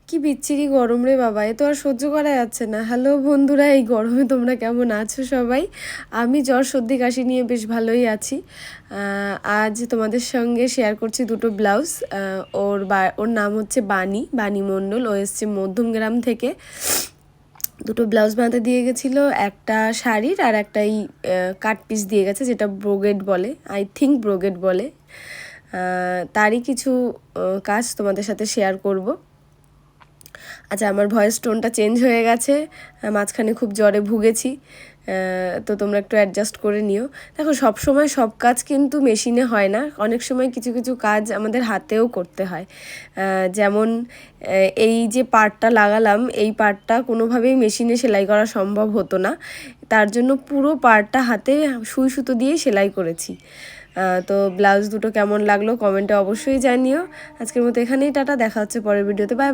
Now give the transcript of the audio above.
কি বিচ্ছিরি গরম রে বাবা, এ তো আর সহ্য করা যাচ্ছে না। হ্যালো বন্ধুরা, এই গরমে তোমরা কেমন আছো সবাই? আমি জ্বর সর্দি কাশি নিয়ে বেশ ভালোই আছি। আজ তোমাদের সঙ্গে শেয়ার করছি দুটো ব্লাউজ। ওর নাম হচ্ছে বাণী মণ্ডল। ও এসছে মধ্যমগ্রাম থেকে। দুটো ব্লাউজ বানাতে দিয়ে গেছিলো, একটা শাড়ির আর একটাই কাট পিস দিয়ে গেছে, যেটা ব্রোগেড বলে, আই থিঙ্ক ব্রোগেড বলে। তারই কিছু কাজ তোমাদের সাথে শেয়ার করব। আচ্ছা, আমার ভয়েস টোনটা চেঞ্জ হয়ে গেছে, মাঝখানে খুব জ্বরে ভুগেছি, তো তোমরা একটু অ্যাডজাস্ট করে নিও। দেখো, সব সময় সব কাজ কিন্তু মেশিনে হয় না, অনেক সময় কিছু কিছু কাজ আমাদের হাতেও করতে হয়। যেমন এই যে পার্টটা লাগালাম, এই পার্টটা কোনোভাবেই মেশিনে সেলাই করা সম্ভব হতো না, তার জন্য পুরো পার্টটা হাতে সুই সুতো দিয়েই সেলাই করেছি। তো ব্লাউজ দুটো কেমন লাগলো কমেন্টে অবশ্যই জানিও। আজকের মতো এখানেই টাটা, দেখা হচ্ছে পরের ভিডিওতে। বাই।